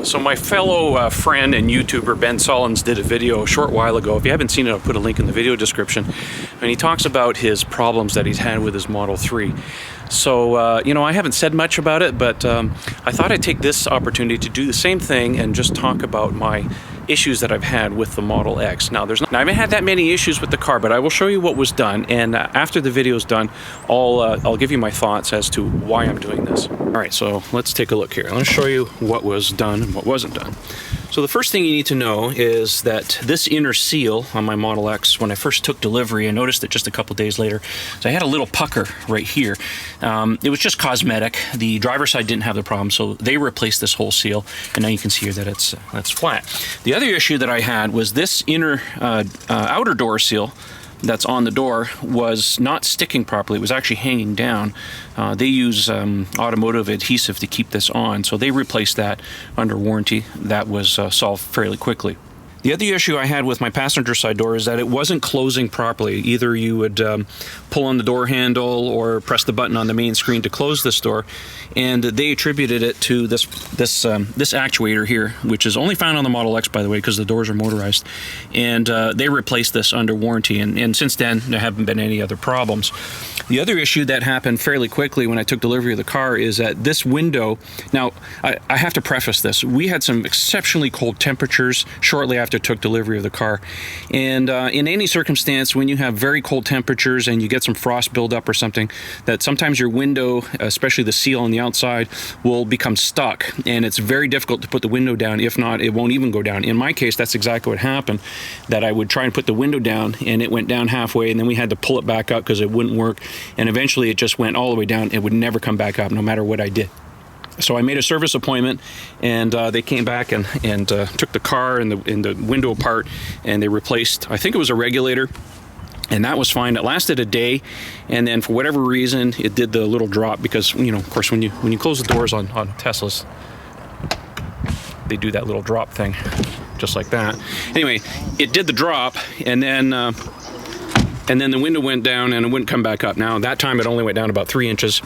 So my fellow friend and YouTuber Ben Solins did a video a short while ago. If you haven't seen it, I'll put a link in the video description. And he talks about his problems that he's had with his Model 3. So, you know, I haven't said much about it, but I thought I'd take this opportunity to do the same thing and just talk about my issues that I've had with the Model X. Now, I haven't had that many issues with the car, but I will show you what was done. And after the video is done, I'll give you my thoughts as to why I'm doing this. All right, so let's take a look here. Let's show you what was done and what wasn't done. So the first thing you need to know is that this inner seal on my Model X, when I first took delivery, I noticed it just a couple days later. So I had a little pucker right here. It was just cosmetic. The driver's side didn't have the problem, so they replaced this whole seal, and now you can see here that that's flat. The other issue that I had was this inner outer door seal that's on the door was not sticking properly. It was actually hanging down. They use automotive adhesive to keep this on, so they replaced that under warranty. That was solved fairly quickly. The other issue I had with my passenger side door is that it wasn't closing properly. Either you would pull on the door handle or press the button on the main screen to close this door, and they attributed it to this actuator here, which is only found on the Model X, by the way, because the doors are motorized. And they replaced this under warranty, and since then there haven't been any other problems. The other issue that happened fairly quickly when I took delivery of the car is that this window, now I have to preface this, we had some exceptionally cold temperatures shortly after I took delivery of the car, and in any circumstance when you have very cold temperatures and you get some frost buildup or something, that sometimes your window, especially the seal on the outside, will become stuck, and it's very difficult to put the window down. If not, it won't even go down. In my case, that's exactly what happened, that I would try and put the window down and it went down halfway, and then we had to pull it back up because it wouldn't work, and eventually it just went all the way down. It would never come back up no matter what I did. So I made a service appointment, and they came back and took the car and the window apart, and they replaced, I think it was a regulator, and that was fine. It lasted a day, and then for whatever reason it did the little drop, because, you know, of course when you close the doors on Teslas, they do that little drop thing just like that. Anyway, it did the drop, and then the window went down and it wouldn't come back up. Now that time it only went down about 3 inches.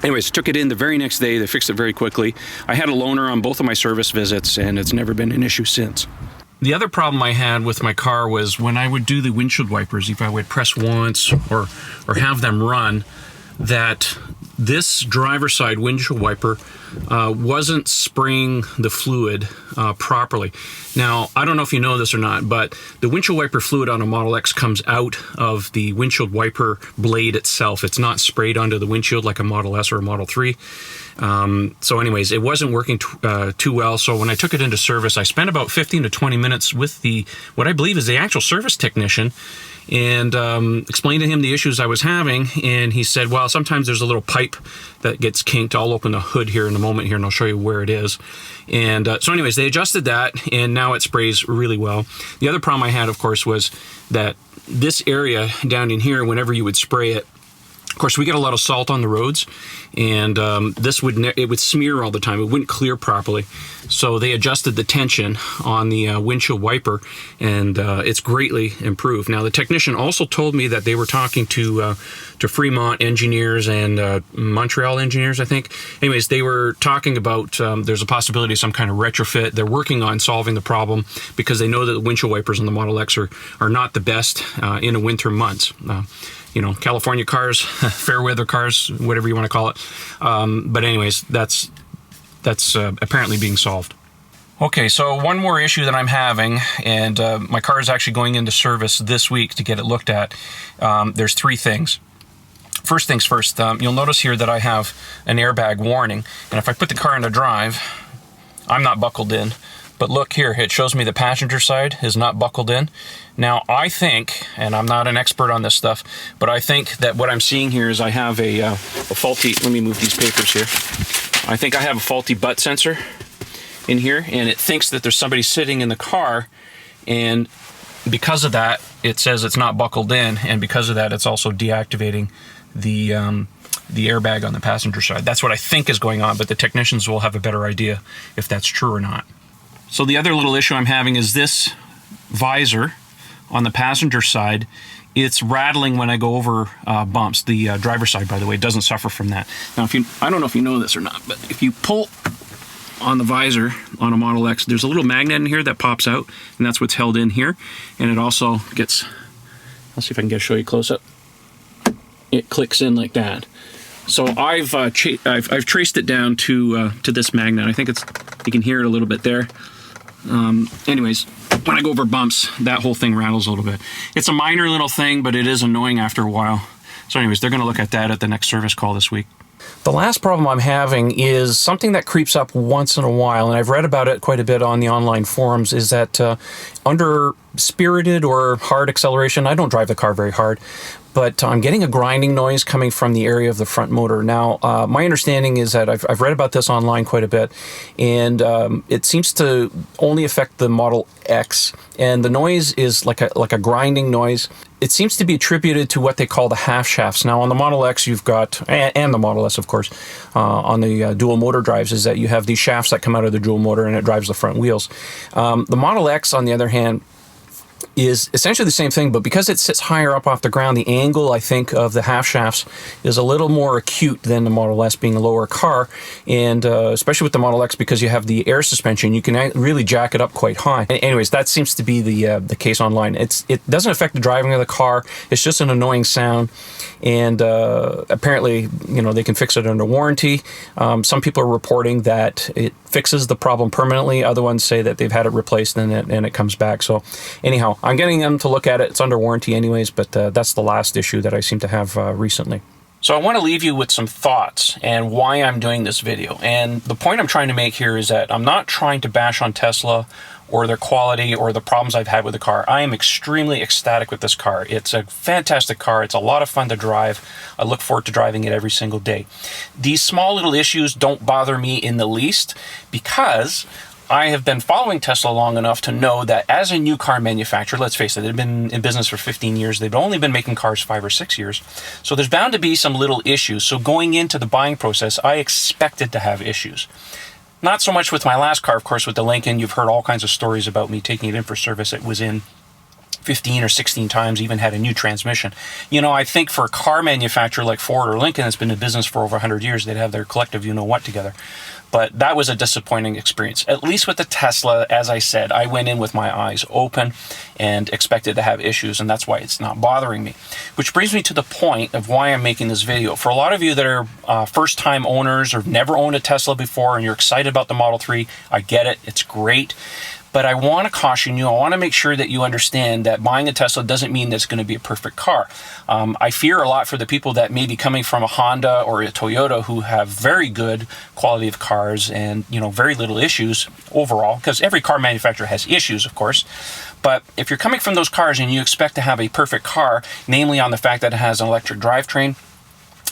Anyways, took it in the very next day. They fixed it very quickly. I had a loaner on both of my service visits, and it's never been an issue since. The other problem I had with my car was when I would do the windshield wipers, if I would press once or have them run, that this driver's side windshield wiper wasn't spraying the fluid properly. Now, I don't know if you know this or not, but the windshield wiper fluid on a Model X comes out of the windshield wiper blade itself. It's not sprayed onto the windshield like a Model S or a Model 3. So anyways, it wasn't working too well. So when I took it into service, I spent about 15 to 20 minutes with what I believe is the actual service technician, and explained to him the issues I was having, and he said, well, sometimes there's a little pipe that gets kinked. I'll open the hood here in a moment here, and I'll show you where it is. And so anyways, they adjusted that, and now it sprays really well. The other problem I had, of course, was that this area down in here, whenever you would spray it, of course, we get a lot of salt on the roads, and it would smear all the time. It wouldn't clear properly. So they adjusted the tension on the windshield wiper, and it's greatly improved. Now, the technician also told me that they were talking to Fremont engineers and Montreal engineers, I think. Anyways, they were talking about there's a possibility of some kind of retrofit. They're working on solving the problem because they know that the windshield wipers on the Model X are not the best in the winter months. You know, California cars, fair weather cars, whatever you want to call it. But anyways, that's apparently being solved. Okay, so one more issue that I'm having, and my car is actually going into service this week to get it looked at. There's 3 things. First things first, you'll notice here that I have an airbag warning, and if I put the car into drive, I'm not buckled in. But look here, it shows me the passenger side is not buckled in. Now, I think, and I'm not an expert on this stuff, but I think that what I'm seeing here is I have a faulty, let me move these papers here. I think I have a faulty butt sensor in here, and it thinks that there's somebody sitting in the car, and because of that, it says it's not buckled in, and because of that, it's also deactivating the airbag on the passenger side. That's what I think is going on, but the technicians will have a better idea if that's true or not. So the other little issue I'm having is this visor on the passenger side. It's rattling when I go over bumps. The driver's side, by the way, doesn't suffer from that. Now, I don't know if you know this or not, but if you pull on the visor on a Model X, there's a little magnet in here that pops out, and that's what's held in here. And it also gets, I'll see if I can show you close up. It clicks in like that. So I've traced it down to this magnet. I think you can hear it a little bit there. Anyways, when I go over bumps, that whole thing rattles a little bit. It's a minor little thing, but it is annoying after a while. So anyways, they're going to look at that at the next service call this week. The last problem I'm having is something that creeps up once in a while, and I've read about it quite a bit on the online forums, is that under spirited or hard acceleration, I don't drive the car very hard, but I'm getting a grinding noise coming from the area of the front motor. Now, my understanding is that I've read about this online quite a bit, and it seems to only affect the Model X, and the noise is like a grinding noise. It seems to be attributed to what they call the half shafts. Now, on the Model X, you've got, and the Model S, of course, on the dual motor drives, is that you have these shafts that come out of the dual motor, and it drives the front wheels. The Model X, on the other hand, is essentially the same thing, but because it sits higher up off the ground, the angle, I think, of the half shafts is a little more acute than the Model S being a lower car, and especially with the Model X, because you have the air suspension, you can really jack it up quite high. Anyways, that seems to be the case online. It doesn't affect the driving of the car, it's just an annoying sound, and apparently, they can fix it under warranty. Some people are reporting that it fixes the problem permanently. Other ones say that they've had it replaced and it comes back. So anyhow, I'm getting them to look at it. It's under warranty anyways, but that's the last issue that I seem to have recently. So I want to leave you with some thoughts and why I'm doing this video. And the point I'm trying to make here is that I'm not trying to bash on Tesla or their quality or the problems I've had with the car. I am extremely ecstatic with this car. It's a fantastic car. It's a lot of fun to drive. I look forward to driving it every single day. These small little issues don't bother me in the least because I have been following Tesla long enough to know that as a new car manufacturer, let's face it, they've been in business for 15 years. They've only been making cars 5 or 6 years. So there's bound to be some little issues. So going into the buying process, I expected to have issues. Not so much with my last car, of course, with the Lincoln. You've heard all kinds of stories about me taking it in for service. It was in 15 or 16 times, even had a new transmission. I think for a car manufacturer like Ford or Lincoln that's been in business for over 100 years, they'd have their collective you-know-what together. But that was a disappointing experience. At least with the Tesla, as I said, I went in with my eyes open and expected to have issues, and that's why it's not bothering me. Which brings me to the point of why I'm making this video. For a lot of you that are first-time owners or never owned a Tesla before and you're excited about the Model 3, I get it. It's great. But I want to caution you, I want to make sure that you understand that buying a Tesla doesn't mean that it's going to be a perfect car. I fear a lot for the people that may be coming from a Honda or a Toyota who have very good quality of cars and, very little issues overall, because every car manufacturer has issues, of course. But if you're coming from those cars and you expect to have a perfect car, namely on the fact that it has an electric drivetrain,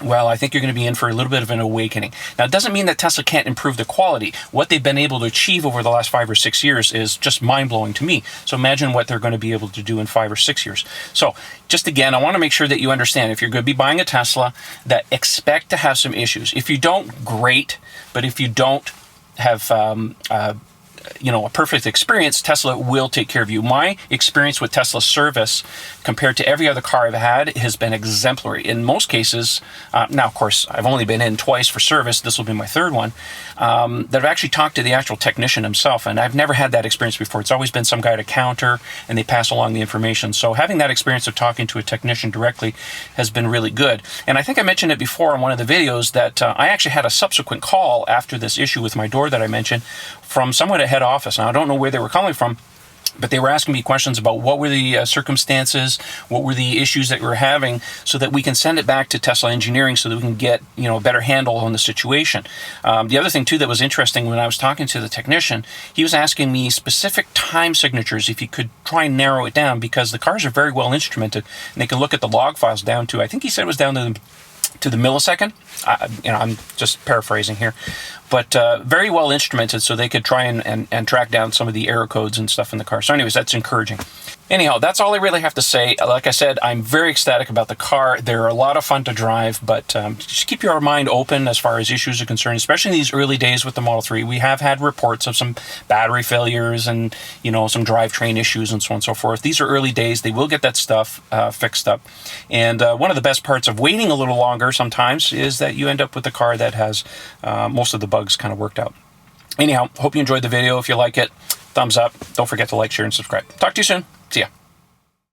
well, I think you're going to be in for a little bit of an awakening. Now, it doesn't mean that Tesla can't improve the quality. What they've been able to achieve over the last 5 or 6 years is just mind-blowing to me. So imagine what they're going to be able to do in 5 or 6 years. So just again, I want to make sure that you understand, if you're going to be buying a Tesla, that expect to have some issues. If you don't, great. But if you don't have a perfect experience, Tesla will take care of you. My experience with Tesla service compared to every other car I've had has been exemplary. In most cases, now of course, I've only been in twice for service, this will be my third one, that I've actually talked to the actual technician himself, and I've never had that experience before. It's always been some guy at a counter, and they pass along the information. So having that experience of talking to a technician directly has been really good. And I think I mentioned it before in one of the videos that I actually had a subsequent call after this issue with my door that I mentioned from someone at head office. Now, I don't know where they were calling from, but they were asking me questions about what were the circumstances, what were the issues that we were having, so that we can send it back to Tesla Engineering so that we can get a better handle on the situation. The other thing too that was interesting, when I was talking to the technician, he was asking me specific time signatures if he could try and narrow it down, because the cars are very well instrumented and they can look at the log files down to, I think he said it was down to the millisecond. I'm just paraphrasing here, but very well instrumented, so they could try and track down some of the error codes and stuff in the car. So anyways, that's encouraging. Anyhow, that's all I really have to say. Like I said, I'm very ecstatic about the car. They're a lot of fun to drive, but just keep your mind open as far as issues are concerned, especially in these early days with the Model 3. We have had reports of some battery failures and, some drivetrain issues and so on and so forth. These are early days. They will get that stuff fixed up. And one of the best parts of waiting a little longer sometimes is that you end up with a car that has most of the bugs kind of worked out. Anyhow, hope you enjoyed the video. If you like it, thumbs up. Don't forget to like, share, and subscribe. Talk to you soon. See ya.